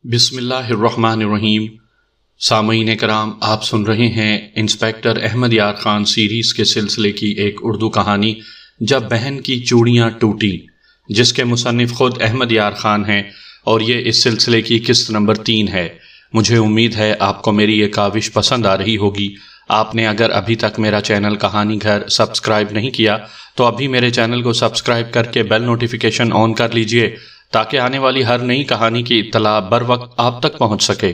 بسم اللہ الرحمن الرحیم۔ سامعین کرام، آپ سن رہے ہیں انسپیکٹر احمد یار خان سیریز کے سلسلے کی ایک اردو کہانی جب بہن کی چوڑیاں ٹوٹیں، جس کے مصنف خود احمد یار خان ہیں، اور یہ اس سلسلے کی قسط نمبر 3 ہے۔ مجھے امید ہے آپ کو میری یہ کاوش پسند آ رہی ہوگی۔ آپ نے اگر ابھی تک میرا چینل کہانی گھر سبسکرائب نہیں کیا تو ابھی میرے چینل کو سبسکرائب کر کے بیل نوٹیفیکیشن آن کر لیجئے تاکہ آنے والی ہر نئی کہانی کی اطلاع بر وقت آپ تک پہنچ سکے۔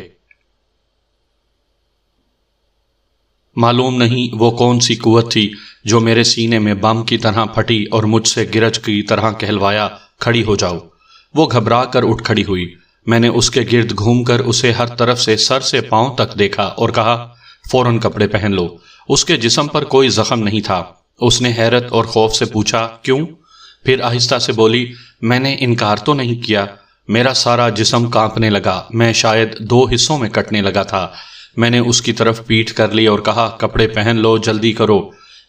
معلوم نہیں وہ کون سی قوت تھی جو میرے سینے میں بم کی طرح پھٹی اور مجھ سے گرج کی طرح کہلوایا، کھڑی ہو جاؤ۔ وہ گھبرا کر اٹھ کھڑی ہوئی۔ میں نے اس کے گرد گھوم کر اسے ہر طرف سے سر سے پاؤں تک دیکھا اور کہا، فوراً کپڑے پہن لو۔ اس کے جسم پر کوئی زخم نہیں تھا۔ اس نے حیرت اور خوف سے پوچھا، کیوں؟ پھر آہستہ سے بولی، میں نے انکار تو نہیں کیا۔ میرا سارا جسم کانپنے لگا، میں شاید 2 حصوں میں کٹنے لگا تھا۔ میں نے اس کی طرف پیٹھ کر لی اور کہا، کپڑے پہن لو، جلدی کرو۔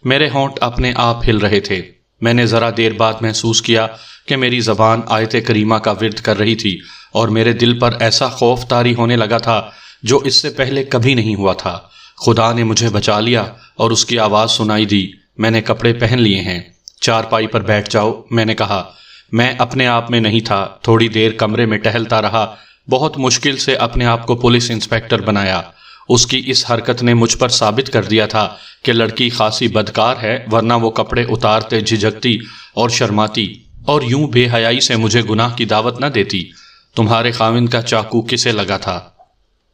میرے ہونٹ اپنے آپ ہل رہے تھے۔ میں نے ذرا دیر بعد محسوس کیا کہ میری زبان آیت کریمہ کا ورد کر رہی تھی اور میرے دل پر ایسا خوف طاری ہونے لگا تھا جو اس سے پہلے کبھی نہیں ہوا تھا۔ خدا نے مجھے بچا لیا اور اس کی آواز سنائی دی، میں نے کپڑے پہن لیے ہیں، چارپائی پر بیٹھ جاؤ۔ میں نے کہا، میں اپنے آپ میں نہیں تھا۔ تھوڑی دیر کمرے میں ٹہلتا رہا، بہت مشکل سے اپنے آپ کو پولیس انسپیکٹر بنایا۔ اس کی اس حرکت نے مجھ پر ثابت کر دیا تھا کہ لڑکی خاصی بدکار ہے، ورنہ وہ کپڑے اتارتے جھجکتی اور شرماتی اور یوں بے حیائی سے مجھے گناہ کی دعوت نہ دیتی۔ تمہارے خاوند کا چاقو کسے لگا تھا؟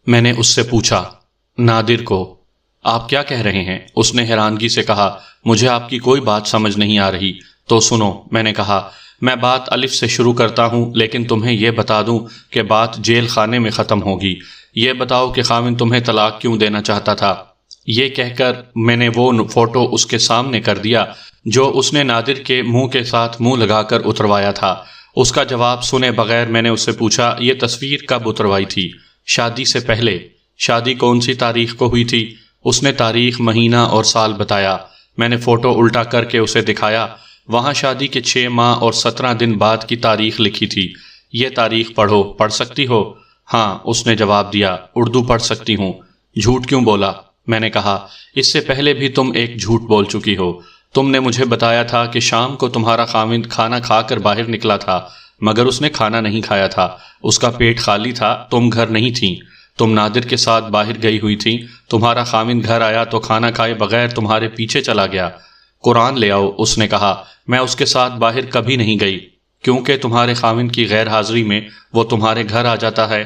میں نے اس سے پوچھا۔ نادر کو۔ آپ کیا کہہ رہے ہیں؟ اس نے حیرانگی سے کہا، مجھے آپ کی کوئی بات سمجھ نہیں آ رہی۔ تو سنو، میں نے کہا، میں بات الف سے شروع کرتا ہوں، لیکن تمہیں یہ بتا دوں کہ بات جیل خانے میں ختم ہوگی۔ یہ بتاؤ کہ خاوند تمہیں طلاق کیوں دینا چاہتا تھا؟ یہ کہہ کر میں نے وہ فوٹو اس کے سامنے کر دیا جو اس نے نادر کے منہ کے ساتھ منہ لگا کر اتروایا تھا۔ اس کا جواب سنے بغیر میں نے اس سے پوچھا، یہ تصویر کب اتروائی تھی؟ شادی سے پہلے۔ شادی کون سی تاریخ کو ہوئی تھی؟ اس نے تاریخ، مہینہ اور سال بتایا۔ میں نے فوٹو الٹا کر کے اسے دکھایا۔ وہاں شادی کے 6 ماہ اور 17 دن بعد کی تاریخ لکھی تھی۔ یہ تاریخ پڑھو، پڑھ سکتی ہو؟ ہاں، اس نے جواب دیا، اردو پڑھ سکتی ہوں۔ جھوٹ کیوں بولا؟ میں نے کہا، اس سے پہلے بھی تم ایک جھوٹ بول چکی ہو۔ تم نے مجھے بتایا تھا کہ شام کو تمہارا خاوند کھانا کھا کر باہر نکلا تھا، مگر اس نے کھانا نہیں کھایا تھا، اس کا پیٹ خالی تھا، تم گھر نہیں تھیں، تم نادر کے ساتھ باہر گئی ہوئی تھیں۔ تمہارا خاوند گھر آیا تو کھانا کھائے بغیر تمہارے پیچھے چلا گیا۔ قرآن لے آؤ، اس نے کہا۔ میں اس کے ساتھ باہر کبھی نہیں گئی، کیونکہ تمہارے خاوند کی غیر حاضری میں وہ تمہارے گھر آ جاتا ہے۔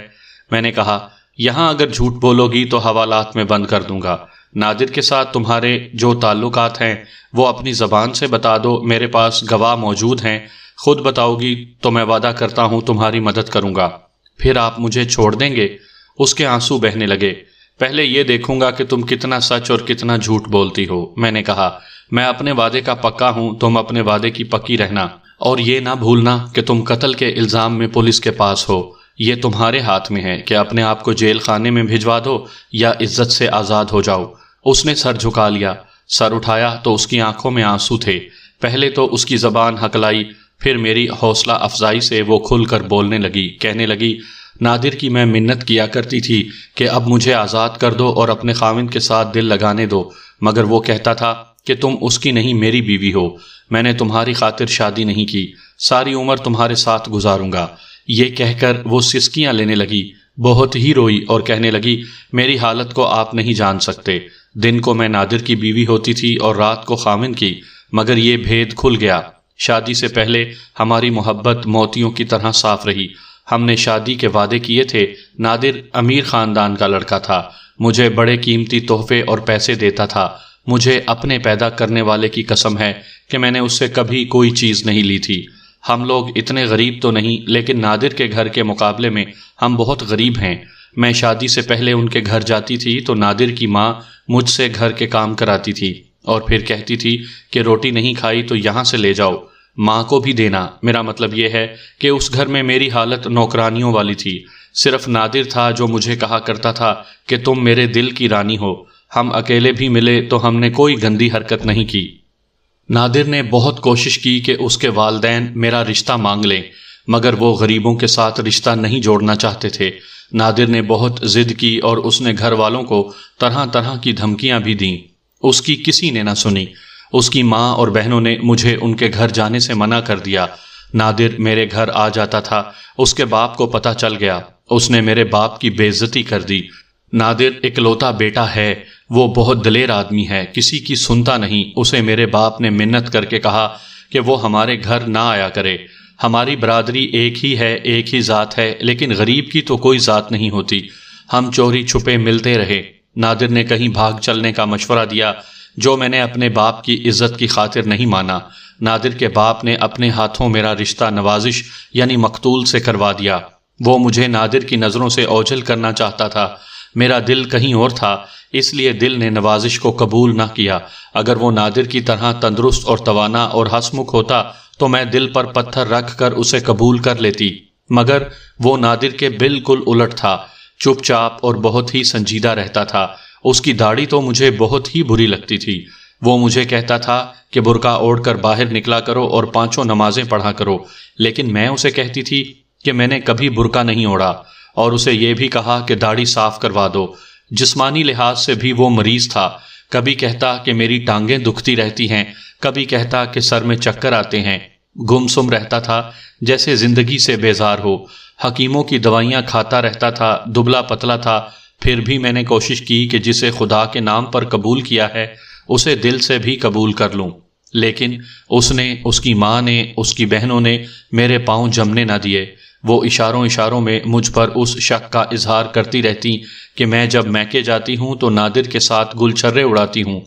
میں نے کہا، یہاں اگر جھوٹ بولو گی تو حوالات میں بند کر دوں گا۔ نادر کے ساتھ تمہارے جو تعلقات ہیں وہ اپنی زبان سے بتا دو، میرے پاس گواہ موجود ہیں۔ خود بتاؤ گی تو میں وعدہ کرتا ہوں تمہاری مدد کروں گا۔ پھر آپ مجھے چھوڑ دیں گے؟ اس کے آنسو بہنے لگے۔ پہلے یہ دیکھوں گا کہ تم کتنا سچ اور کتنا جھوٹ بولتی ہو۔ میں نے کہا، میں اپنے وعدے کا پکا ہوں، تم اپنے وعدے کی پکی رہنا، اور یہ نہ بھولنا کہ تم قتل کے الزام میں پولیس کے پاس ہو۔ یہ تمہارے ہاتھ میں ہے کہ اپنے آپ کو جیل خانے میں بھجوا دو یا عزت سے آزاد ہو جاؤ۔ اس نے سر جھکا لیا۔ سر اٹھایا تو اس کی آنکھوں میں آنسو تھے۔ پہلے تو اس کی زبان ہکلائی، پھر میری حوصلہ افزائی سے وہ کھل کر بولنے لگی، کہنے لگی، نادر کی میں منت کیا کرتی تھی کہ اب مجھے آزاد کر دو اور اپنے خاوند کے ساتھ دل لگانے دو، مگر وہ کہتا تھا کہ تم اس کی نہیں میری بیوی ہو۔ میں نے تمہاری خاطر شادی نہیں کی، ساری عمر تمہارے ساتھ گزاروں گا۔ یہ کہہ کر وہ سسکیاں لینے لگی، بہت ہی روئی اور کہنے لگی، میری حالت کو آپ نہیں جان سکتے۔ دن کو میں نادر کی بیوی ہوتی تھی اور رات کو خاوند کی، مگر یہ بھید کھل گیا۔ شادی سے پہلے ہماری محبت موتیوں کی طرح صاف رہی۔ ہم نے شادی کے وعدے کیے تھے۔ نادر امیر خاندان کا لڑکا تھا، مجھے بڑے قیمتی تحفے اور پیسے دیتا تھا۔ مجھے اپنے پیدا کرنے والے کی قسم ہے کہ میں نے اس سے کبھی کوئی چیز نہیں لی تھی۔ ہم لوگ اتنے غریب تو نہیں، لیکن نادر کے گھر کے مقابلے میں ہم بہت غریب ہیں۔ میں شادی سے پہلے ان کے گھر جاتی تھی تو نادر کی ماں مجھ سے گھر کے کام کراتی تھی اور پھر کہتی تھی کہ روٹی نہیں کھائی تو یہاں سے لے جاؤ، ماں کو بھی دینا۔ میرا مطلب یہ ہے کہ اس گھر میں میری حالت نوکرانیوں والی تھی۔ صرف نادر تھا جو مجھے کہا کرتا تھا کہ تم میرے دل کی رانی ہو۔ ہم اکیلے بھی ملے تو ہم نے کوئی گندی حرکت نہیں کی۔ نادر نے بہت کوشش کی کہ اس کے والدین میرا رشتہ مانگ لیں، مگر وہ غریبوں کے ساتھ رشتہ نہیں جوڑنا چاہتے تھے۔ نادر نے بہت ضد کی اور اس نے گھر والوں کو طرح طرح کی دھمکیاں بھی دیں۔ اس کی کسی نے نہ سنی۔ اس کی ماں اور بہنوں نے مجھے ان کے گھر جانے سے منع کر دیا۔ نادر میرے گھر آ جاتا تھا، اس کے باپ کو پتہ چل گیا، اس نے میرے باپ کی بے عزتی کر دی۔ نادر اکلوتا بیٹا ہے، وہ بہت دلیر آدمی ہے، کسی کی سنتا نہیں۔ اسے میرے باپ نے منت کر کے کہا کہ وہ ہمارے گھر نہ آیا کرے۔ ہماری برادری ایک ہی ہے، ایک ہی ذات ہے، لیکن غریب کی تو کوئی ذات نہیں ہوتی۔ ہم چوری چھپے ملتے رہے۔ نادر نے کہیں بھاگ چلنے کا مشورہ دیا، جو میں نے اپنے باپ کی عزت کی خاطر نہیں مانا۔ نادر کے باپ نے اپنے ہاتھوں میرا رشتہ نوازش یعنی مقتول سے کروا دیا۔ وہ مجھے نادر کی نظروں سے اوجھل کرنا چاہتا تھا۔ میرا دل کہیں اور تھا، اس لیے دل نے نوازش کو قبول نہ کیا۔ اگر وہ نادر کی طرح تندرست اور توانا اور ہنسمکھ ہوتا تو میں دل پر پتھر رکھ کر اسے قبول کر لیتی، مگر وہ نادر کے بالکل الٹ تھا، چپ چاپ اور بہت ہی سنجیدہ رہتا تھا۔ اس کی داڑھی تو مجھے بہت ہی بری لگتی تھی۔ وہ مجھے کہتا تھا کہ برقع اوڑھ کر باہر نکلا کرو اور 5 نمازیں پڑھا کرو، لیکن میں اسے کہتی تھی کہ میں نے کبھی برقع نہیں اوڑھا، اور اسے یہ بھی کہا کہ داڑھی صاف کروا دو۔ جسمانی لحاظ سے بھی وہ مریض تھا، کبھی کہتا کہ میری ٹانگیں دکھتی رہتی ہیں، کبھی کہتا کہ سر میں چکر آتے ہیں۔ گمسم رہتا تھا جیسے زندگی سے بیزار ہو، حکیموں کی دوائیاں کھاتا رہتا تھا، دبلا پتلا تھا۔ پھر بھی میں نے کوشش کی کہ جسے خدا کے نام پر قبول کیا ہے اسے دل سے بھی قبول کر لوں، لیکن اس نے، اس کی ماں نے، اس کی بہنوں نے میرے پاؤں جمنے نہ دیے۔ وہ اشاروں میں مجھ پر اس شک کا اظہار کرتی رہتی کہ میں جب میکے جاتی ہوں تو نادر کے ساتھ گل چھرے اڑاتی ہوں۔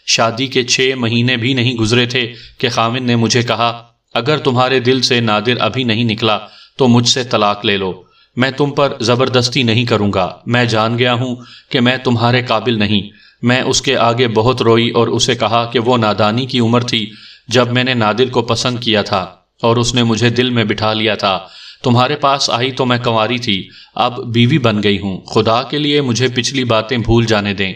شادی کے 6 مہینے بھی نہیں گزرے تھے کہ خاوند نے مجھے کہا، اگر تمہارے دل سے نادر ابھی نہیں نکلا تو مجھ سے طلاق لے لو، میں تم پر زبردستی نہیں کروں گا، میں جان گیا ہوں کہ میں تمہارے قابل نہیں۔ میں اس کے آگے بہت روئی اور اسے کہا کہ وہ نادانی کی عمر تھی جب میں نے نادر کو پسند کیا تھا اور اس نے مجھے دل میں بٹھا لیا تھا۔ تمہارے پاس آئی تو میں کنواری تھی، اب بیوی بن گئی ہوں، خدا کے لیے مجھے پچھلی باتیں بھول جانے دیں۔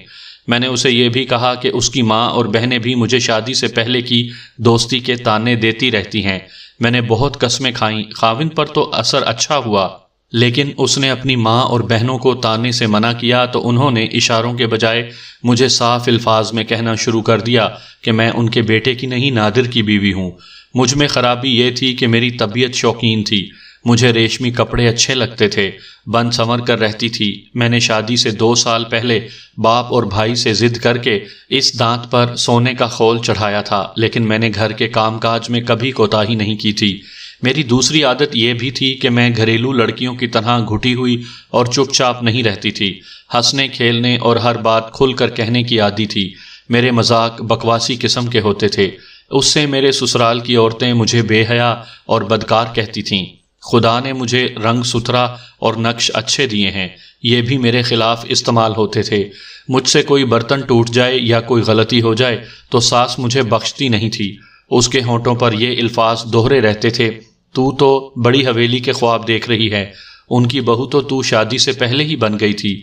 میں نے اسے یہ بھی کہا کہ اس کی ماں اور بہنیں بھی مجھے شادی سے پہلے کی دوستی کے تانے دیتی رہتی ہیں۔ میں نے بہت قسمیں کھائیں، خاوند پر تو اثر اچھا ہوا، لیکن اس نے اپنی ماں اور بہنوں کو تانے سے منع کیا تو انہوں نے اشاروں کے بجائے مجھے صاف الفاظ میں کہنا شروع کر دیا کہ میں ان کے بیٹے کی نہیں نادر کی بیوی ہوں۔ مجھ میں خرابی یہ تھی کہ میری طبیعت شوقین تھی، مجھے ریشمی کپڑے اچھے لگتے تھے، بن سنور کر رہتی تھی۔ میں نے شادی سے 2 سال پہلے باپ اور بھائی سے ضد کر کے اس دانت پر سونے کا خول چڑھایا تھا، لیکن میں نے گھر کے کام کاج میں کبھی کوتاہی نہیں کی تھی۔ میری دوسری عادت یہ بھی تھی کہ میں گھریلو لڑکیوں کی طرح گھٹی ہوئی اور چپ چاپ نہیں رہتی تھی، ہنسنے کھیلنے اور ہر بات کھل کر کہنے کی عادی تھی۔ میرے مذاق بکواسی قسم کے ہوتے تھے، اس سے میرے سسرال کی عورتیں مجھے بے حیا اور بدکار کہتی تھیں۔ خدا نے مجھے رنگ ستھرا اور نقش اچھے دیے ہیں، یہ بھی میرے خلاف استعمال ہوتے تھے۔ مجھ سے کوئی برتن ٹوٹ جائے یا کوئی غلطی ہو جائے تو ساس مجھے بخشتی نہیں تھی۔ اس کے ہونٹوں پر یہ الفاظ دوہرے رہتے تھے، تو بڑی حویلی کے خواب دیکھ رہی ہے، ان کی بہو تو شادی سے پہلے ہی بن گئی تھی،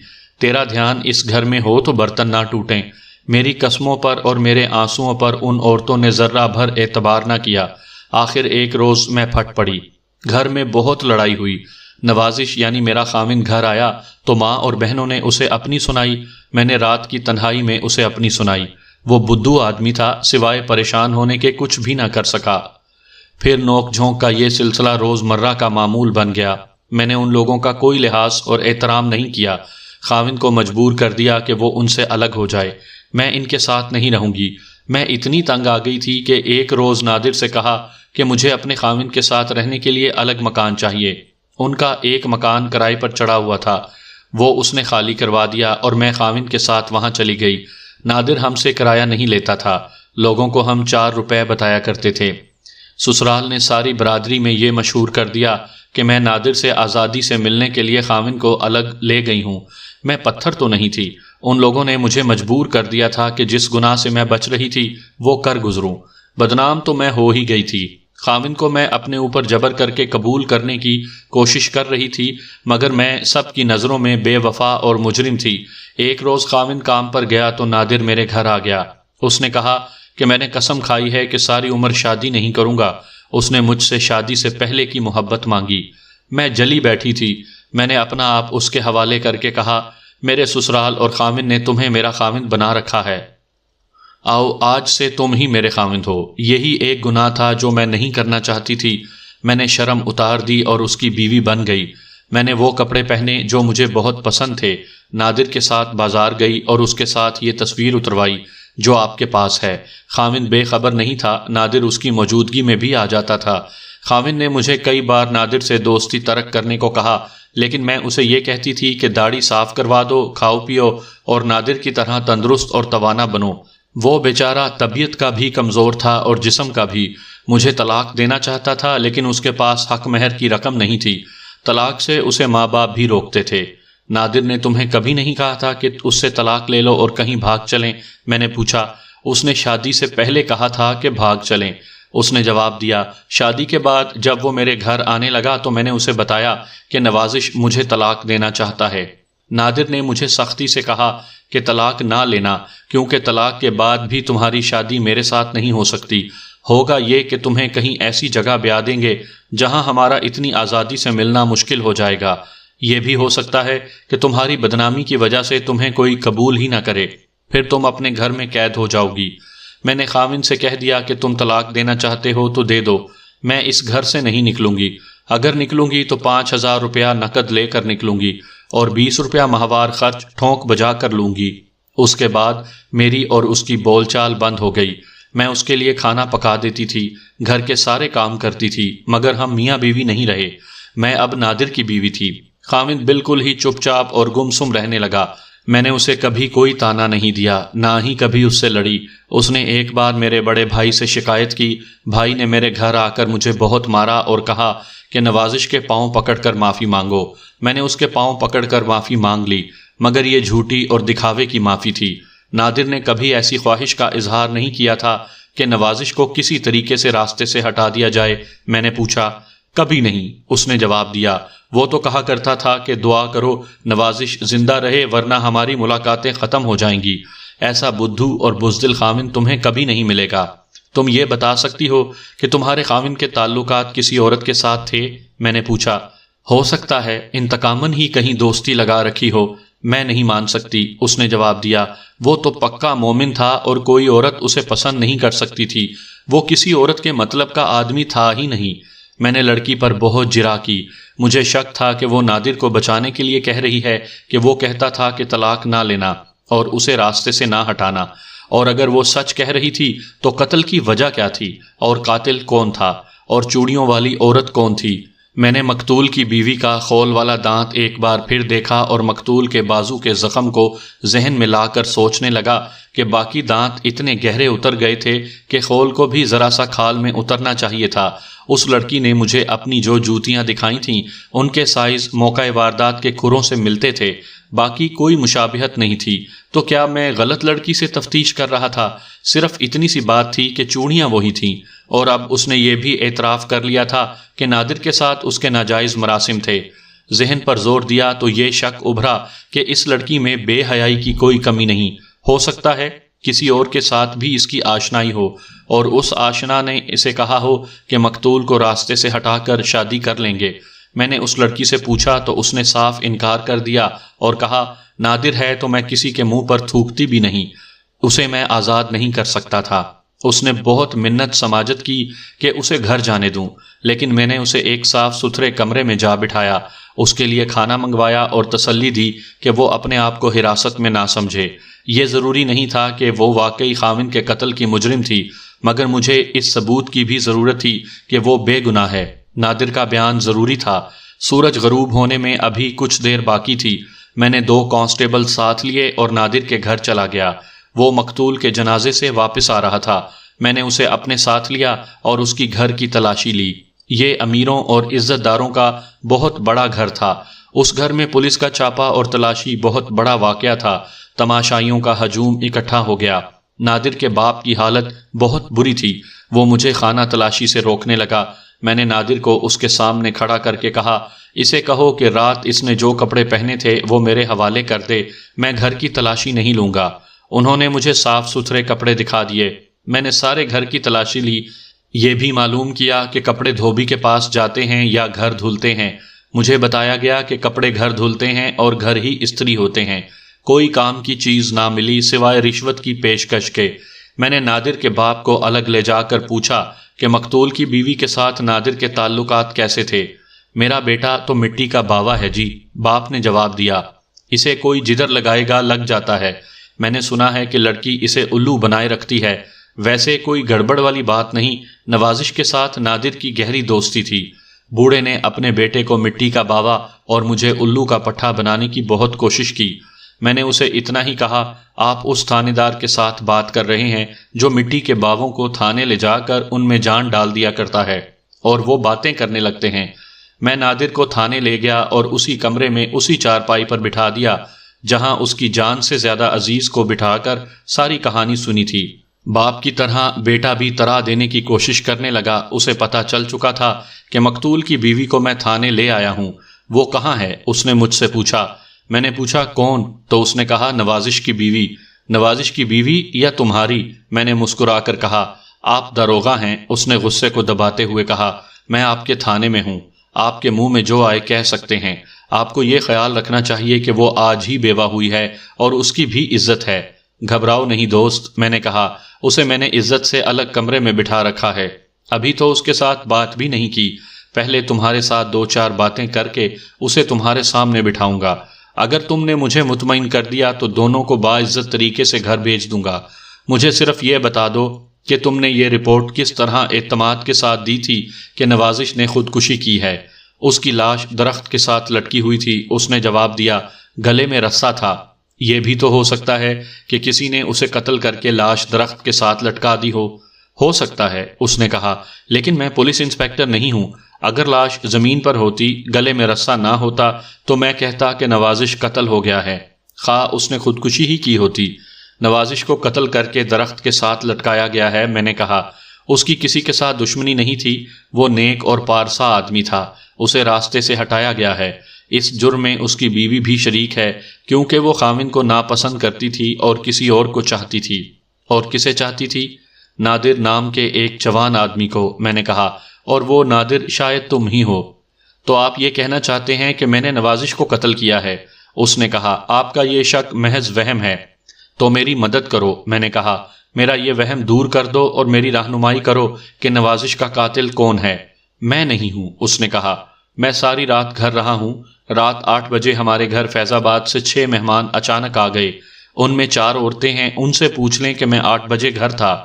تیرا دھیان اس گھر میں ہو تو برتن نہ ٹوٹیں۔ میری قسموں پر اور میرے آنسوؤں پر ان عورتوں نے ذرہ بھر اعتبار نہ کیا۔ آخر ایک روز میں پھٹ پڑی، گھر میں بہت لڑائی ہوئی۔ نوازش یعنی میرا خاوند گھر آیا تو ماں اور بہنوں نے اسے اپنی سنائی، میں نے رات کی تنہائی میں اسے اپنی سنائی۔ وہ بدھو آدمی تھا، سوائے پریشان ہونے کے کچھ بھی نہ کر سکا۔ پھر نوک جھونک کا یہ سلسلہ روز مرہ کا معمول بن گیا۔ میں نے ان لوگوں کا کوئی لحاظ اور احترام نہیں کیا، خاوند کو مجبور کر دیا کہ وہ ان سے الگ ہو جائے، میں ان کے ساتھ نہیں رہوں گی۔ میں اتنی تنگ آ گئی تھی کہ ایک روز نادر سے کہا کہ مجھے اپنے خاوند کے ساتھ رہنے کے لیے الگ مکان چاہیے۔ ان کا ایک مکان کرائے پر چڑھا ہوا تھا، وہ اس نے خالی کروا دیا اور میں خاوند کے ساتھ وہاں چلی گئی۔ نادر ہم سے کرایہ نہیں لیتا تھا، لوگوں کو ہم 4 روپے بتایا کرتے تھے۔ سسرال نے ساری برادری میں یہ مشہور کر دیا کہ میں نادر سے آزادی سے ملنے کے لیے خاوند کو الگ لے گئی ہوں۔ میں پتھر تو نہیں تھی، ان لوگوں نے مجھے مجبور کر دیا تھا کہ جس گناہ سے میں بچ رہی تھی وہ کر گزروں۔ بدنام تو میں ہو ہی گئی تھی۔ خاوند کو میں اپنے اوپر جبر کر کے قبول کرنے کی کوشش کر رہی تھی، مگر میں سب کی نظروں میں بے وفا اور مجرم تھی۔ ایک روز خاوند کام پر گیا تو نادر میرے گھر آ گیا۔ اس نے کہا کہ میں نے قسم کھائی ہے کہ ساری عمر شادی نہیں کروں گا۔ اس نے مجھ سے شادی سے پہلے کی محبت مانگی۔ میں جلی بیٹھی تھی۔ میں نے اپنا آپ اس کے حوالے کر کے کہا، میرے سسرال اور خاوند نے تمہیں میرا خاوند بنا رکھا ہے، آؤ آج سے تم ہی میرے خاوند ہو۔ یہی ایک گناہ تھا جو میں نہیں کرنا چاہتی تھی۔ میں نے شرم اتار دی اور اس کی بیوی بن گئی۔ میں نے وہ کپڑے پہنے جو مجھے بہت پسند تھے، نادر کے ساتھ بازار گئی اور اس کے ساتھ یہ تصویر اتروائی جو آپ کے پاس ہے۔ خاوند بے خبر نہیں تھا، نادر اس کی موجودگی میں بھی آ جاتا تھا۔ خاوند نے مجھے کئی بار نادر سے دوستی ترک کرنے کو کہا، لیکن میں اسے یہ کہتی تھی کہ داڑھی صاف کروا دو، کھاؤ پیو اور نادر کی طرح تندرست اور توانا بنو۔ وہ بیچارہ طبیعت کا بھی کمزور تھا اور جسم کا بھی۔ مجھے طلاق دینا چاہتا تھا لیکن اس کے پاس حق مہر کی رقم نہیں تھی۔ طلاق سے اسے ماں باپ بھی روکتے تھے۔ نادر نے تمہیں کبھی نہیں کہا تھا کہ اس سے طلاق لے لو اور کہیں بھاگ چلیں؟ میں نے پوچھا۔ اس نے شادی سے پہلے کہا تھا کہ بھاگ چلیں، اس نے جواب دیا۔ شادی کے بعد جب وہ میرے گھر آنے لگا تو میں نے اسے بتایا کہ نوازش مجھے طلاق دینا چاہتا ہے۔ نادر نے مجھے سختی سے کہا کہ طلاق نہ لینا، کیونکہ طلاق کے بعد بھی تمہاری شادی میرے ساتھ نہیں ہو سکتی۔ ہوگا یہ کہ تمہیں کہیں ایسی جگہ بیاہ دیں گے جہاں ہمارا اتنی آزادی سے ملنا مشکل ہو جائے گا۔ یہ بھی ہو سکتا ہے کہ تمہاری بدنامی کی وجہ سے تمہیں کوئی قبول ہی نہ کرے، پھر تم اپنے گھر میں قید ہو جاؤ گی۔ میں نے خاوند سے کہہ دیا کہ تم طلاق دینا چاہتے ہو تو دے دو، میں اس گھر سے نہیں نکلوں گی۔ اگر نکلوں گی تو 5,000 روپیہ نقد لے کر نکلوں گی اور 20 روپیہ ماہوار خرچ ٹھونک بجا کر لوں گی۔ اس کے بعد میری اور اس کی بول چال بند ہو گئی۔ میں اس کے لیے کھانا پکا دیتی تھی، گھر کے سارے کام کرتی تھی، مگر ہم میاں بیوی نہیں رہے۔ میں اب نادر کی بیوی تھی۔ خاوند بالکل ہی چپ چاپ اور گمسم رہنے لگا۔ میں نے اسے کبھی کوئی تانا نہیں دیا، نہ ہی کبھی اس سے لڑی۔ اس نے ایک بار میرے بڑے بھائی سے شکایت کی۔ بھائی نے میرے گھر آ کر مجھے بہت مارا اور کہا کہ نوازش کے پاؤں پکڑ کر معافی مانگو۔ میں نے اس کے پاؤں پکڑ کر معافی مانگ لی، مگر یہ جھوٹی اور دکھاوے کی معافی تھی۔ نادر نے کبھی ایسی خواہش کا اظہار نہیں کیا تھا کہ نوازش کو کسی طریقے سے راستے سے ہٹا دیا جائے۔ میں نے پوچھا۔ کبھی نہیں، اس نے جواب دیا۔ وہ تو کہا کرتا تھا کہ دعا کرو نوازش زندہ رہے ورنہ ہماری ملاقاتیں ختم ہو جائیں گی۔ ایسا بدھو اور بزدل خاوند تمہیں کبھی نہیں ملے گا۔ تم یہ بتا سکتی ہو کہ تمہارے خاوند کے تعلقات کسی عورت کے ساتھ تھے؟ میں نے پوچھا۔ ہو سکتا ہے انتقاماً ہی کہیں دوستی لگا رکھی ہو، میں نہیں مان سکتی، اس نے جواب دیا۔ وہ تو پکا مومن تھا اور کوئی عورت اسے پسند نہیں کر سکتی تھی۔ وہ کسی عورت کے مطلب کا آدمی تھا ہی نہیں۔ میں نے لڑکی پر بہت جرا کی۔ مجھے شک تھا کہ وہ نادر کو بچانے کے لیے کہہ رہی ہے کہ وہ کہتا تھا کہ طلاق نہ لینا اور اسے راستے سے نہ ہٹانا، اور اگر وہ سچ کہہ رہی تھی تو قتل کی وجہ کیا تھی اور قاتل کون تھا اور چوڑیوں والی عورت کون تھی؟ میں نے مقتول کی بیوی کا خول والا دانت ایک بار پھر دیکھا اور مقتول کے بازو کے زخم کو ذہن میں لا کر سوچنے لگا کہ باقی دانت اتنے گہرے اتر گئے تھے کہ خول کو بھی ذرا سا کھال میں اترنا چاہیے تھا۔ اس لڑکی نے مجھے اپنی جو جوتیاں دکھائی تھیں ان کے سائز موقع واردات کے کھروں سے ملتے تھے، باقی کوئی مشابہت نہیں تھی۔ تو کیا میں غلط لڑکی سے تفتیش کر رہا تھا؟ صرف اتنی سی بات تھی کہ چوڑیاں وہی تھیں، اور اب اس نے یہ بھی اعتراف کر لیا تھا کہ نادر کے ساتھ اس کے ناجائز مراسم تھے۔ ذہن پر زور دیا تو یہ شک ابھرا کہ اس لڑکی میں بے حیائی کی کوئی کمی نہیں۔ ہو سکتا ہے کسی اور کے ساتھ بھی اس کی آشنائی ہو اور اس آشنا نے اسے کہا ہو کہ مقتول کو راستے سے ہٹا کر شادی کر لیں گے۔ میں نے اس لڑکی سے پوچھا تو اس نے صاف انکار کر دیا اور کہا نادر ہے تو میں کسی کے منہ پر تھوکتی بھی نہیں، اسے میں آزاد نہیں کر سکتا تھا۔ اس نے بہت منت سماجت کی کہ اسے گھر جانے دوں، لیکن میں نے اسے ایک صاف ستھرے کمرے میں جا بٹھایا، اس کے لیے کھانا منگوایا اور تسلی دی کہ وہ اپنے آپ کو حراست میں نہ سمجھے۔ یہ ضروری نہیں تھا کہ وہ واقعی خاوند کے قتل کی مجرم تھی، مگر مجھے اس ثبوت کی بھی ضرورت تھی کہ وہ بے گناہ ہے۔ نادر کا بیان ضروری تھا۔ سورج غروب ہونے میں ابھی کچھ دیر باقی تھی۔ میں نے 2 کانسٹیبل ساتھ لیے اور نادر کے گھر چلا گیا۔ وہ مقتول کے جنازے سے واپس آ رہا تھا۔ میں نے اسے اپنے ساتھ لیا اور اس کی گھر کی تلاشی لی۔ یہ امیروں اور عزت داروں کا بہت بڑا گھر تھا۔ اس گھر میں پولیس کا چھاپا اور تلاشی بہت بڑا واقعہ تھا۔ تماشائیوں کا ہجوم اکٹھا ہو گیا۔ نادر کے باپ کی حالت بہت بری تھی۔ وہ مجھے خانہ تلاشی سے روکنے لگا۔ میں نے نادر کو اس کے سامنے کھڑا کر کے کہا، اسے کہو کہ رات اس نے جو کپڑے پہنے تھے وہ میرے حوالے کر دے، میں گھر کی تلاشی نہیں لوں گا۔ انہوں نے مجھے صاف ستھرے کپڑے دکھا دیے۔ میں نے سارے گھر کی تلاشی لی، یہ بھی معلوم کیا کہ کپڑے دھوبی کے پاس جاتے ہیں یا گھر دھلتے ہیں۔ مجھے بتایا گیا کہ کپڑے گھر دھلتے ہیں اور گھر ہی استری ہوتے ہیں۔ کوئی کام کی چیز نہ ملی سوائے رشوت کی پیشکش کے۔ میں نے نادر کے باپ کو الگ لے جا کر پوچھا کہ مقتول کی بیوی کے ساتھ نادر کے تعلقات کیسے تھے۔ میرا بیٹا تو مٹی کا باوا ہے جی، باپ نے جواب دیا۔ اسے کوئی جدھر لگائے گا لگ جاتا ہے۔ میں نے سنا ہے کہ لڑکی اسے الو بنائے رکھتی ہے۔ ویسے کوئی گڑبڑ والی بات نہیں، نوازش کے ساتھ نادر کی گہری دوستی تھی۔ بوڑھے نے اپنے بیٹے کو مٹی کا باوا اور مجھے الو کا پٹھا بنانے کی بہت کوشش کی۔ میں نے اسے اتنا ہی کہا، آپ اس تھانے دار کے ساتھ بات کر رہے ہیں جو مٹی کے باووں کو تھانے لے جا کر ان میں جان ڈال دیا کرتا ہے اور وہ باتیں کرنے لگتے ہیں۔ میں نادر کو تھانے لے گیا اور اسی کمرے میں اسی چارپائی پر بٹھا دیا جہاں اس کی جان سے زیادہ عزیز کو بٹھا کر ساری کہانی سنی تھی۔ باپ کی طرح بیٹا بھی ترا دینے کی کوشش کرنے لگا۔ اسے پتہ چل چکا تھا کہ مقتول کی بیوی کو میں تھانے لے آیا ہوں۔ وہ کہاں ہے؟ اس نے مجھ سے پوچھا۔ میں نے پوچھا کون؟ تو اس نے کہا نوازش کی بیوی۔ نوازش کی بیوی یا تمہاری؟ میں نے مسکرا کر کہا آپ داروغہ ہیں۔ اس نے غصے کو دباتے ہوئے کہا میں آپ کے تھانے میں ہوں، آپ کے منہ میں جو آئے کہہ سکتے ہیں۔ آپ کو یہ خیال رکھنا چاہیے کہ وہ آج ہی بیوہ ہوئی ہے اور اس کی بھی عزت ہے۔ گھبراؤ نہیں دوست، میں نے کہا، اسے میں نے عزت سے الگ کمرے میں بٹھا رکھا ہے۔ ابھی تو اس کے ساتھ بات بھی نہیں کی، پہلے تمہارے ساتھ دو چار باتیں کر کے اسے تمہارے سامنے بٹھاؤں گا۔ اگر تم نے مجھے مطمئن کر دیا تو دونوں کو باعزت طریقے سے گھر بھیج دوں گا۔ مجھے صرف یہ بتا دو کہ تم نے یہ رپورٹ کس طرح اعتماد کے ساتھ دی تھی کہ نوازش نے خودکشی کی ہے؟ اس کی لاش درخت کے ساتھ لٹکی ہوئی تھی۔ اس نے جواب دیا گلے میں رسا تھا۔ یہ بھی تو ہو سکتا ہے کہ کسی نے اسے قتل کر کے لاش درخت کے ساتھ لٹکا دی ہو سکتا ہے، اس نے کہا، لیکن میں پولیس انسپیکٹر نہیں ہوں۔ اگر لاش زمین پر ہوتی، گلے میں رسا نہ ہوتا تو میں کہتا کہ نوازش قتل ہو گیا ہے، خواہ اس نے خودکشی ہی کی ہوتی۔ نوازش کو قتل کر کے درخت کے ساتھ لٹکایا گیا ہے، میں نے کہا۔ اس کی کسی کے ساتھ دشمنی نہیں تھی، وہ نیک اور پارسا آدمی تھا، اسے راستے سے ہٹایا گیا ہے۔ اس جرم میں اس کی بیوی بھی شریک ہے کیونکہ وہ خاوند کو ناپسند کرتی تھی اور کسی اور کو چاہتی تھی۔ اور کسے چاہتی تھی؟ نادر نام کے ایک جوان آدمی کو، میں نے کہا، اور وہ نادر شاید تم ہی ہو۔ تو آپ یہ کہنا چاہتے ہیں کہ میں نے نوازش کو قتل کیا ہے؟ اس نے کہا، آپ کا یہ شک محض وہم ہے، تو میری مدد کرو۔ میں نے کہا، میرا یہ وہم دور کر دو اور میری رہنمائی کرو کہ نوازش کا قاتل کون ہے۔ میں نہیں ہوں، اس نے کہا، میں ساری رات گھر رہا ہوں۔ رات 8 بجے ہمارے گھر فیض آباد سے 6 مہمان اچانک آ گئے، ان میں 4 عورتیں ہیں، ان سے پوچھ لیں کہ میں 8 بجے گھر تھا۔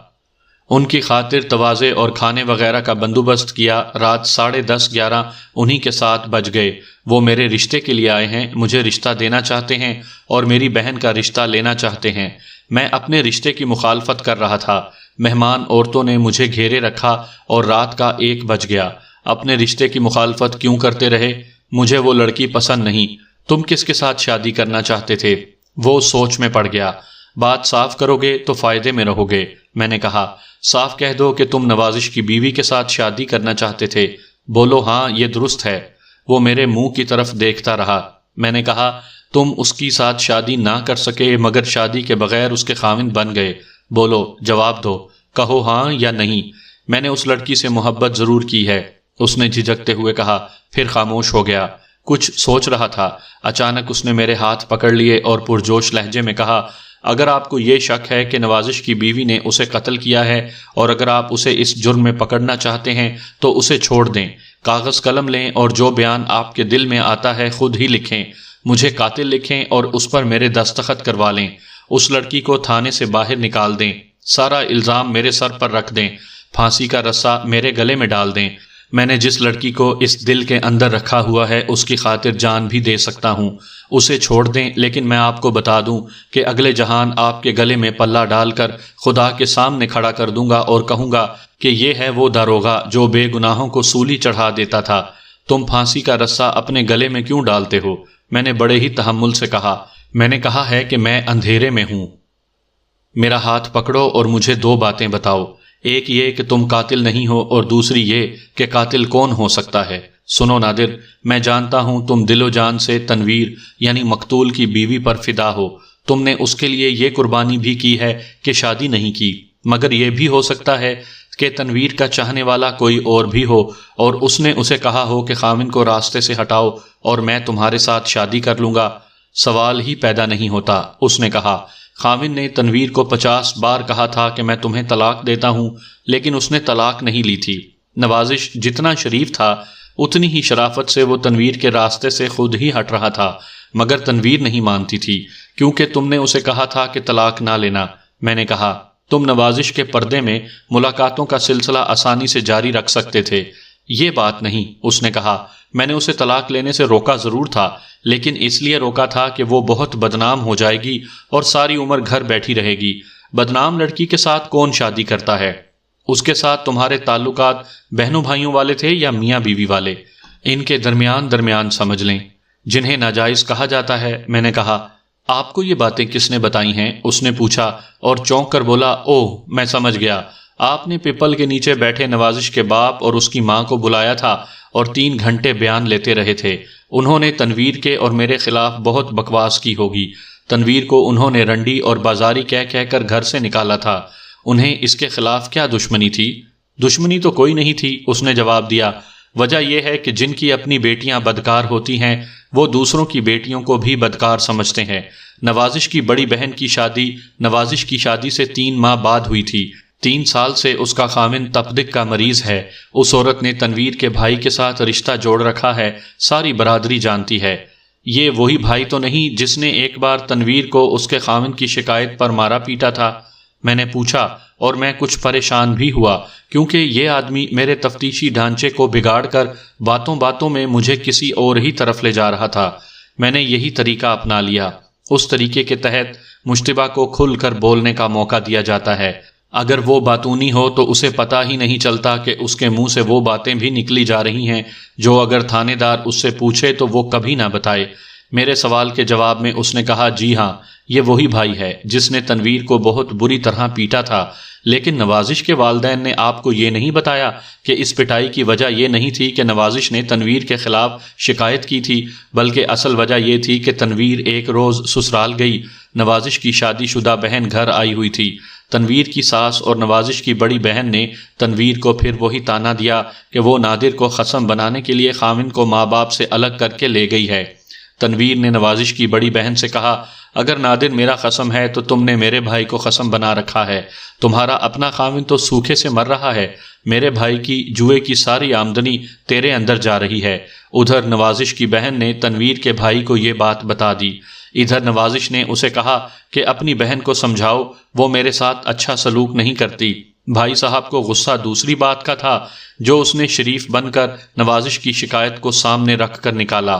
ان کی خاطر توازے اور کھانے وغیرہ کا بندوبست کیا۔ رات 10:30 11 انہی کے ساتھ بج گئے۔ وہ میرے رشتے کے لیے آئے ہیں، مجھے رشتہ دینا چاہتے ہیں اور میری بہن کا رشتہ لینا چاہتے ہیں۔ میں اپنے رشتے کی مخالفت کر رہا تھا۔ مہمان عورتوں نے مجھے گھیرے رکھا اور رات کا 1 بج گیا۔ اپنے رشتے کی مخالفت کیوں کرتے رہے؟ مجھے وہ لڑکی پسند نہیں۔ تم کس کے ساتھ شادی کرنا چاہتے تھے؟ وہ سوچ میں پڑ گیا۔ بات صاف کرو گے تو فائدے میں رہو گے، میں نے کہا۔ صاف کہہ دو کہ تم نوازش کی بیوی کے ساتھ شادی کرنا چاہتے تھے۔ بولو ہاں، یہ درست ہے۔ وہ میرے منہ کی طرف دیکھتا رہا۔ میں نے کہا، تم اس کی ساتھ شادی نہ کر سکے مگر شادی کے بغیر اس کے خاوند بن گئے۔ بولو، جواب دو، کہو ہاں یا نہیں۔ میں نے اس لڑکی سے محبت ضرور کی ہے، اس نے جھجکتے ہوئے کہا، پھر خاموش ہو گیا۔ کچھ سوچ رہا تھا، اچانک اس نے میرے ہاتھ پکڑ لیے اور پرجوش لہجے میں کہا، اگر آپ کو یہ شک ہے کہ نوازش کی بیوی نے اسے قتل کیا ہے اور اگر آپ اسے اس جرم میں پکڑنا چاہتے ہیں تو اسے چھوڑ دیں، کاغذ قلم لیں اور جو بیان آپ کے دل میں آتا ہے خود ہی لکھیں، مجھے قاتل لکھیں اور اس پر میرے دستخط کروا لیں۔ اس لڑکی کو تھانے سے باہر نکال دیں، سارا الزام میرے سر پر رکھ دیں، پھانسی کا رسا میرے گلے میں ڈال دیں۔ میں نے جس لڑکی کو اس دل کے اندر رکھا ہوا ہے اس کی خاطر جان بھی دے سکتا ہوں، اسے چھوڑ دیں۔ لیکن میں آپ کو بتا دوں کہ اگلے جہان آپ کے گلے میں پلہ ڈال کر خدا کے سامنے کھڑا کر دوں گا اور کہوں گا کہ یہ ہے وہ داروغہ جو بے گناہوں کو سولی چڑھا دیتا تھا۔ تم پھانسی کا رسا اپنے گلے میں کیوں ڈالتے ہو؟ میں نے بڑے ہی تحمل سے کہا، میں نے کہا ہے کہ میں اندھیرے میں ہوں۔ میرا ہاتھ پکڑو اور مجھے 2 باتیں بتاؤ، ایک یہ کہ تم قاتل نہیں ہو اور دوسری یہ کہ قاتل کون ہو سکتا ہے۔ سنو نادر، میں جانتا ہوں تم دل و جان سے تنویر یعنی مقتول کی بیوی پر فدا ہو، تم نے اس کے لیے یہ قربانی بھی کی ہے کہ شادی نہیں کی، مگر یہ بھی ہو سکتا ہے کہ تنویر کا چاہنے والا کوئی اور بھی ہو اور اس نے اسے کہا ہو کہ خاوند کو راستے سے ہٹاؤ اور میں تمہارے ساتھ شادی کر لوں گا؟ سوال ہی پیدا نہیں ہوتا۔ اس نے کہا، خاوند نے تنویر کو 50 بار کہا تھا کہ میں تمہیں طلاق دیتا ہوں، لیکن اس نے طلاق نہیں لی تھی۔ نوازش جتنا شریف تھا اتنی ہی شرافت سے وہ تنویر کے راستے سے خود ہی ہٹ رہا تھا، مگر تنویر نہیں مانتی تھی کیونکہ تم نے اسے کہا تھا کہ طلاق نہ لینا۔ میں نے کہا، تم نوازش کے پردے میں ملاقاتوں کا سلسلہ آسانی سے جاری رکھ سکتے تھے، یہ بات نہیں۔ اس نے کہا، میں نے اسے طلاق لینے سے روکا ضرور تھا، لیکن اس لیے روکا تھا کہ وہ بہت بدنام ہو جائے گی اور ساری عمر گھر بیٹھی رہے گی۔ بدنام لڑکی کے ساتھ کون شادی کرتا ہے؟ اس کے ساتھ تمہارے تعلقات بہنوں بھائیوں والے تھے یا میاں بیوی والے؟ ان کے درمیان سمجھ لیں جنہیں ناجائز کہا جاتا ہے۔ میں نے کہا، آپ کو یہ باتیں کس نے بتائی ہیں؟ اس نے پوچھا اور چونک کر بولا، اوہ میں سمجھ گیا، آپ نے پیپل کے نیچے بیٹھے نوازش کے باپ اور اس کی ماں کو بلایا تھا اور 3 گھنٹے بیان لیتے رہے تھے۔ انہوں نے تنویر کے اور میرے خلاف بہت بکواس کی ہوگی۔ تنویر کو انہوں نے رنڈی اور بازاری کہہ کر گھر سے نکالا تھا۔ انہیں اس کے خلاف کیا دشمنی تھی؟ دشمنی تو کوئی نہیں تھی، اس نے جواب دیا۔ وجہ یہ ہے کہ جن کی اپنی بیٹیاں بدکار ہوتی ہیں وہ دوسروں کی بیٹیوں کو بھی بدکار سمجھتے ہیں۔ نوازش کی بڑی بہن کی شادی نوازش کی شادی سے 3 ماہ بعد ہوئی تھی۔ 3 سال سے اس کا خاوند تپدق کا مریض ہے۔ اس عورت نے تنویر کے بھائی کے ساتھ رشتہ جوڑ رکھا ہے، ساری برادری جانتی ہے۔ یہ وہی بھائی تو نہیں جس نے ایک بار تنویر کو اس کے خاوند کی شکایت پر مارا پیٹا تھا؟ میں نے پوچھا اور میں کچھ پریشان بھی ہوا کیونکہ یہ آدمی میرے تفتیشی ڈھانچے کو بگاڑ کر باتوں باتوں میں مجھے کسی اور ہی طرف لے جا رہا تھا۔ میں نے یہی طریقہ اپنا لیا۔ اس طریقے کے تحت مشتبہ کو کھل کر بولنے کا موقع دیا جاتا ہے۔ اگر وہ باتونی ہو تو اسے پتہ ہی نہیں چلتا کہ اس کے منہ سے وہ باتیں بھی نکلی جا رہی ہیں جو اگر تھانے دار اس سے پوچھے تو وہ کبھی نہ بتائے۔ میرے سوال کے جواب میں اس نے کہا، جی ہاں، یہ وہی بھائی ہے جس نے تنویر کو بہت بری طرح پیٹا تھا، لیکن نوازش کے والدین نے آپ کو یہ نہیں بتایا کہ اس پٹائی کی وجہ یہ نہیں تھی کہ نوازش نے تنویر کے خلاف شکایت کی تھی، بلکہ اصل وجہ یہ تھی کہ تنویر ایک روز سسرال گئی۔ نوازش کی شادی شدہ بہن گھر آئی ہوئی تھی۔ تنویر کی ساس اور نوازش کی بڑی بہن نے تنویر کو پھر وہی تانا دیا کہ وہ نادر کو خصم بنانے کے لیے خاوند کو ماں باپ سے الگ کر کے لے گئی ہے۔ تنویر نے نوازش کی بڑی بہن سے کہا، اگر نادر میرا خصم ہے تو تم نے میرے بھائی کو خصم بنا رکھا ہے۔ تمہارا اپنا خاوند تو سوکھے سے مر رہا ہے، میرے بھائی کی جوئے کی ساری آمدنی تیرے اندر جا رہی ہے۔ ادھر نوازش کی بہن نے تنویر کے بھائی کو یہ بات بتا دی۔ ادھر نوازش نے اسے کہا کہ اپنی بہن کو سمجھاؤ، وہ میرے ساتھ اچھا سلوک نہیں کرتی۔ بھائی صاحب کو غصہ دوسری بات کا تھا جو اس نے شریف بن کر نوازش کی شکایت کو سامنے رکھ کر نکالا۔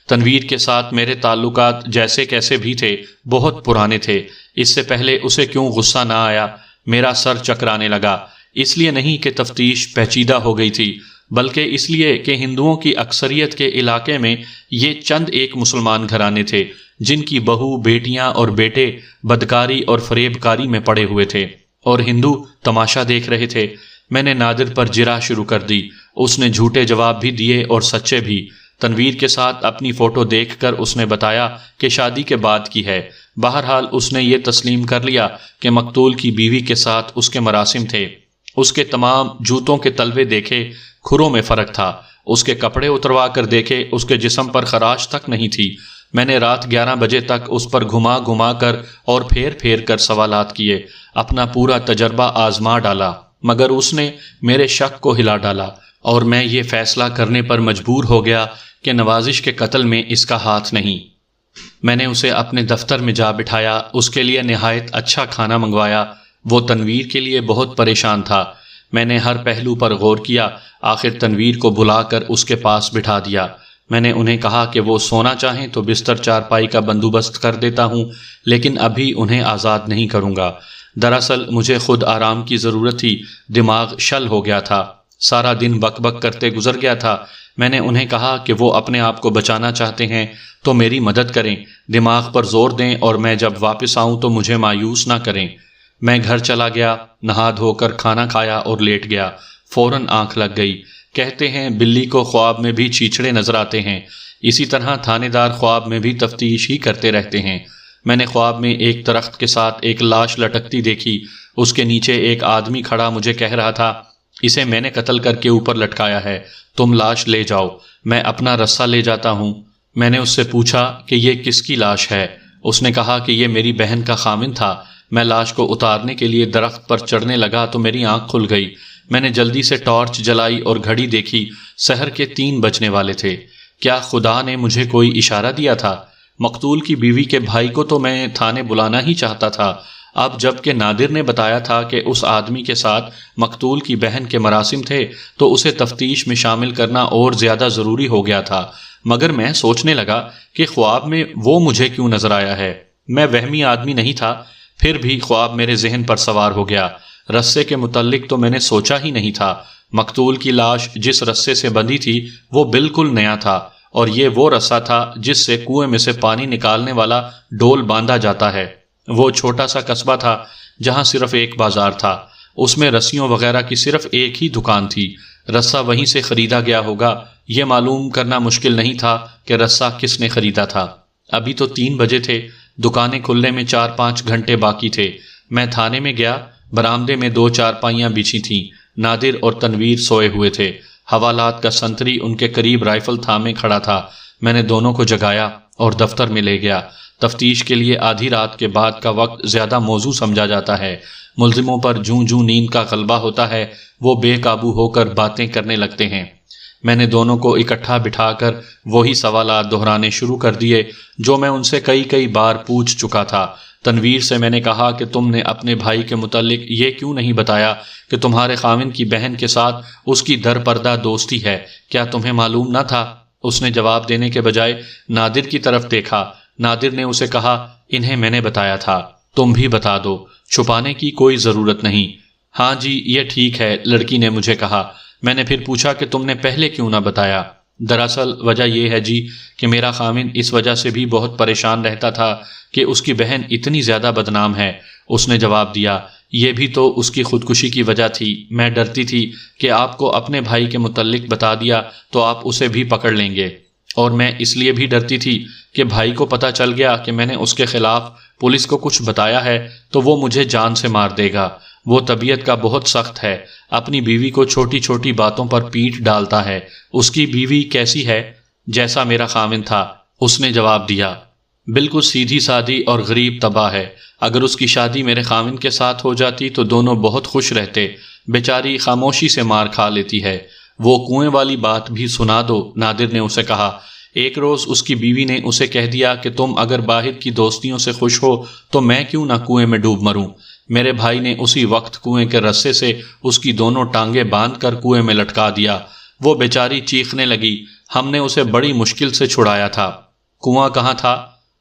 تنویر کے ساتھ میرے تعلقات جیسے کیسے بھی تھے، بہت پرانے تھے۔ اس سے پہلے اسے کیوں غصہ نہ آیا؟ میرا سر چکرانے لگا، اس لیے نہیں کہ تفتیش پیچیدہ ہو گئی تھی، بلکہ اس لیے کہ ہندوؤں کی اکثریت کے علاقے میں یہ چند ایک مسلمان گھرانے تھے جن کی بہو، بیٹیاں اور بیٹے بدکاری اور فریب کاری میں پڑے ہوئے تھے اور ہندو تماشا دیکھ رہے تھے۔ میں نے نادر پر جرح شروع کر دی۔ اس نے جھوٹے جواب بھی دیے اور سچے بھی۔ تنویر کے ساتھ اپنی فوٹو دیکھ کر اس نے بتایا کہ شادی کے بعد کی ہے۔ بہرحال اس نے یہ تسلیم کر لیا کہ مقتول کی بیوی کے ساتھ اس کے مراسم تھے۔ اس کے تمام جوتوں کے تلوے دیکھے، کھروں میں فرق تھا۔ اس کے کپڑے اتروا کر دیکھے، اس کے جسم پر خراش تک نہیں تھی۔ میں نے رات 11 بجے تک اس پر گھما کر اور پھیر کر سوالات کیے، اپنا پورا تجربہ آزما ڈالا، مگر اس نے میرے شک کو ہلا ڈالا اور میں یہ فیصلہ کرنے پر مجبور ہو گیا کہ نوازش کے قتل میں اس کا ہاتھ نہیں۔ میں نے اسے اپنے دفتر میں جا بٹھایا، اس کے لیے نہایت اچھا کھانا منگوایا۔ وہ تنویر کے لیے بہت پریشان تھا۔ میں نے ہر پہلو پر غور کیا، آخر تنویر کو بلا کر اس کے پاس بٹھا دیا۔ میں نے انہیں کہا کہ وہ سونا چاہیں تو بستر چارپائی کا بندوبست کر دیتا ہوں، لیکن ابھی انہیں آزاد نہیں کروں گا۔ دراصل مجھے خود آرام کی ضرورت تھی، دماغ شل ہو گیا تھا، سارا دن بک بک کرتے گزر گیا تھا۔ میں نے انہیں کہا کہ وہ اپنے آپ کو بچانا چاہتے ہیں تو میری مدد کریں، دماغ پر زور دیں اور میں جب واپس آؤں تو مجھے مایوس نہ کریں۔ میں گھر چلا گیا، نہا دھو کر کھانا کھایا اور لیٹ گیا۔ فوراً آنکھ لگ گئی۔ کہتے ہیں بلی کو خواب میں بھی چیچڑے نظر آتے ہیں، اسی طرح تھانے دار خواب میں بھی تفتیش ہی کرتے رہتے ہیں۔ میں نے خواب میں ایک درخت کے ساتھ ایک لاش لٹکتی دیکھی، اس کے نیچے ایک آدمی کھڑا مجھے کہہ رہا تھا، اسے میں نے قتل کر کے اوپر لٹکایا ہے، تم لاش لے جاؤ، میں اپنا رسہ لے جاتا ہوں۔ میں نے اس سے پوچھا کہ یہ کس کی لاش ہے؟ اس نے کہا کہ یہ میری بہن کا خاوند تھا۔ میں لاش کو اتارنے کے لیے درخت پر چڑھنے لگا تو میری آنکھ کھل گئی۔ میں نے جلدی سے ٹارچ جلائی اور گھڑی دیکھی، سحر کے 3 بجنے والے تھے۔ کیا خدا نے مجھے کوئی اشارہ دیا تھا؟ مقتول کی بیوی کے بھائی کو تو میں تھانے بلانا ہی چاہتا تھا، اب جب کہ نادر نے بتایا تھا کہ اس آدمی کے ساتھ مقتول کی بہن کے مراسم تھے تو اسے تفتیش میں شامل کرنا اور زیادہ ضروری ہو گیا تھا۔ مگر میں سوچنے لگا کہ خواب میں وہ مجھے کیوں نظر آیا ہے؟ میں وہمی آدمی نہیں تھا، پھر بھی خواب میرے ذہن پر سوار ہو گیا۔ رسے کے متعلق تو میں نے سوچا ہی نہیں تھا۔ مقتول کی لاش جس رسے سے بندھی تھی وہ بالکل نیا تھا، اور یہ وہ رسہ تھا جس سے کنویں میں سے پانی نکالنے والا ڈول باندھا جاتا ہے۔ وہ چھوٹا سا قصبہ تھا جہاں صرف ایک بازار تھا، اس میں رسیوں وغیرہ کی صرف ایک ہی دکان تھی۔ رسہ وہیں سے خریدا گیا ہوگا، یہ معلوم کرنا مشکل نہیں تھا کہ رسہ کس نے خریدا تھا۔ ابھی تو 3 بجے تھے، دکانیں کھلنے میں 4-5 گھنٹے باقی تھے۔ میں تھانے میں گیا، برآمدے میں 2 چارپائیاں بچھی تھیں، نادر اور تنویر سوئے ہوئے تھے۔ حوالات کا سنتری ان کے قریب رائفل تھامے کھڑا تھا۔ میں نے دونوں کو جگایا اور دفتر میں لے گیا۔ تفتیش کے لیے آدھی رات کے بعد کا وقت زیادہ موزوں سمجھا جاتا ہے۔ ملزموں پر جوں جوں نیند کا غلبہ ہوتا ہے وہ بے قابو ہو کر باتیں کرنے لگتے ہیں۔ میں نے دونوں کو اکٹھا بٹھا کر وہی سوالات دہرانے شروع کر دیے جو میں ان سے کئی بار پوچھ چکا تھا۔ تنویر سے میں نے کہا کہ تم نے اپنے بھائی کے متعلق یہ کیوں نہیں بتایا کہ تمہارے خاوند کی بہن کے ساتھ اس کی در پردہ دوستی ہے؟ کیا تمہیں معلوم نہ تھا؟ اس نے جواب دینے کے بجائے نادر کی طرف دیکھا۔ نادر نے اسے کہا، انہیں میں نے بتایا تھا، تم بھی بتا دو، چھپانے کی کوئی ضرورت نہیں۔ ہاں جی، یہ ٹھیک ہے، لڑکی نے مجھے کہا۔ میں نے پھر پوچھا کہ تم نے پہلے کیوں نہ بتایا؟ دراصل وجہ یہ ہے جی کہ میرا خاوند اس وجہ سے بھی بہت پریشان رہتا تھا کہ اس کی بہن اتنی زیادہ بدنام ہے۔ اس نے جواب دیا، یہ بھی تو اس کی خودکشی کی وجہ تھی۔ میں ڈرتی تھی کہ آپ کو اپنے بھائی کے متعلق بتا دیا تو آپ اسے بھی پکڑ لیں گے، اور میں اس لیے بھی ڈرتی تھی کہ بھائی کو پتہ چل گیا کہ میں نے اس کے خلاف پولیس کو کچھ بتایا ہے تو وہ مجھے جان سے مار دے گا۔ وہ طبیعت کا بہت سخت ہے، اپنی بیوی کو چھوٹی چھوٹی باتوں پر پیٹ ڈالتا ہے۔ اس کی بیوی کیسی ہے؟ جیسا میرا خاوند تھا، اس نے جواب دیا، بالکل سیدھی سادی اور غریب طبع ہے۔ اگر اس کی شادی میرے خاوند کے ساتھ ہو جاتی تو دونوں بہت خوش رہتے، بیچاری خاموشی سے مار کھا لیتی ہے۔ وہ کنویں والی بات بھی سنا دو، نادر نے اسے کہا۔ ایک روز اس کی بیوی نے اسے کہہ دیا کہ تم اگر باہر کی دوستیوں سے خوش ہو تو میں کیوں نہ کنویں میں ڈوب مروں۔ میرے بھائی نے اسی وقت کنویں کے رسے سے اس کی دونوں ٹانگیں باندھ کر کنویں میں لٹکا دیا۔ وہ بیچاری چیخنے لگی۔ ہم نے اسے بڑی مشکل سے چھڑایا تھا۔ کنواں کہاں تھا؟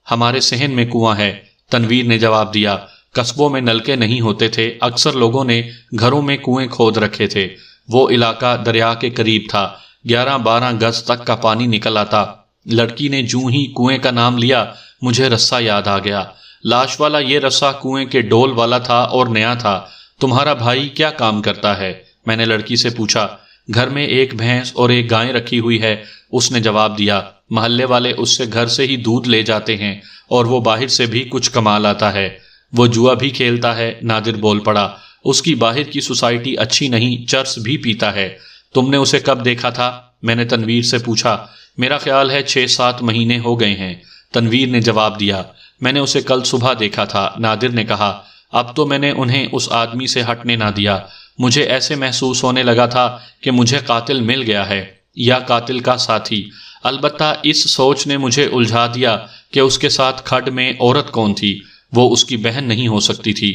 ہمارے صحن میں کنواں ہے، تنویر نے جواب دیا۔ قصبوں میں نلکے نہیں ہوتے تھے، اکثر لوگوں نے گھروں میں کنویں کھود رکھے تھے۔ وہ علاقہ دریا کے قریب تھا، 11-12 گز تک کا پانی نکل آتا۔ لڑکی نے جوں ہی کنویں کا نام لیا مجھے رسہ یاد آ گیا۔ لاش والا یہ رسہ کنویں کے ڈول والا تھا اور نیا تھا۔ تمہارا بھائی کیا کام کرتا ہے؟ میں نے لڑکی سے پوچھا۔ گھر میں ایک بھینس اور ایک گائے رکھی ہوئی ہے، اس نے جواب دیا۔ محلے والے اس سے گھر سے ہی دودھ لے جاتے ہیں اور وہ باہر سے بھی کچھ کما لاتا ہے۔ وہ جوا بھی کھیلتا ہے، نادر بول پڑا۔ اس کی باہر کی سوسائٹی اچھی نہیں، چرس بھی پیتا ہے۔ تم نے اسے کب دیکھا تھا؟ میں نے تنویر سے پوچھا۔ میرا خیال ہے 6-7 مہینے ہو گئے ہیں، تنویر نے جواب دیا۔ میں نے اسے کل صبح دیکھا تھا، نادر نے کہا۔ اب تو میں نے انہیں اس آدمی سے ہٹنے نہ دیا۔ مجھے ایسے محسوس ہونے لگا تھا کہ مجھے قاتل مل گیا ہے یا قاتل کا ساتھی۔ البتہ اس سوچ نے مجھے الجھا دیا کہ اس کے ساتھ کھڈ میں عورت کون تھی۔ وہ اس کی بہن نہیں ہو سکتی تھی۔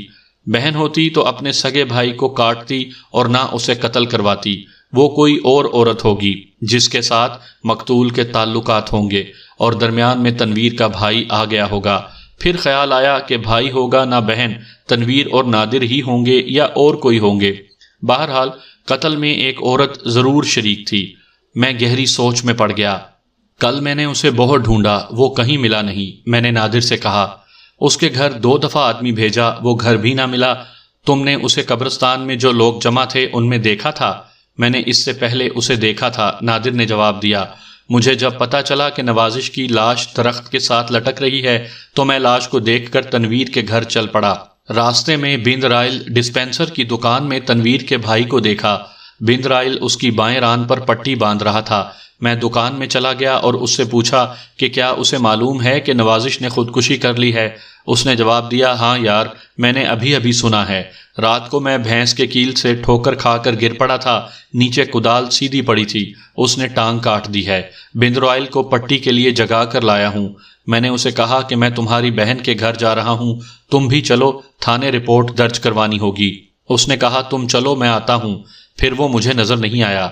بہن ہوتی تو اپنے سگے بھائی کو کاٹتی اور نہ اسے قتل کرواتی۔ وہ کوئی اور عورت ہوگی جس کے ساتھ مقتول کے تعلقات ہوں گے، اور درمیان میں تنویر کا بھائی آ گیا ہوگا۔ پھر خیال آیا کہ بھائی ہوگا نہ بہن، تنویر اور نادر ہی ہوں گے یا اور کوئی ہوں گے۔ بہرحال قتل میں ایک عورت ضرور شریک تھی۔ میں گہری سوچ میں پڑ گیا۔ کل میں نے اسے بہت ڈھونڈا، وہ کہیں ملا نہیں۔ میں نے نادر سے کہا، اس کے گھر 2 دفعہ آدمی بھیجا، وہ گھر بھی نہ ملا۔ تم نے اسے قبرستان میں جو لوگ جمع تھے ان میں دیکھا تھا؟ میں نے اس سے پہلے اسے دیکھا تھا، نادر نے جواب دیا۔ مجھے جب پتہ چلا کہ نوازش کی لاش درخت کے ساتھ لٹک رہی ہے تو میں لاش کو دیکھ کر تنویر کے گھر چل پڑا۔ راستے میں بند رائل ڈسپینسر کی دکان میں تنویر کے بھائی کو دیکھا۔ بند رائل اس کی بائیں ران پر پٹی باندھ رہا تھا۔ میں دکان میں چلا گیا اور اس سے پوچھا کہ کیا اسے معلوم ہے کہ نوازش نے خودکشی کر لی ہے؟ اس نے جواب دیا، ہاں یار، میں نے ابھی سنا ہے۔ رات کو میں بھینس کے کیل سے ٹھوکر کھا کر گر پڑا تھا، نیچے کدال سیدھی پڑی تھی، اس نے ٹانگ کاٹ دی ہے۔ بند رائل کو پٹی کے لیے جگا کر لایا ہوں۔ میں نے اسے کہا کہ میں تمہاری بہن کے گھر جا رہا ہوں، تم بھی چلو، تھانے رپورٹ درج کروانی ہوگی۔ اس نے کہا تم چلو میں آتا ہوں، پھر وہ مجھے نظر نہیں آیا۔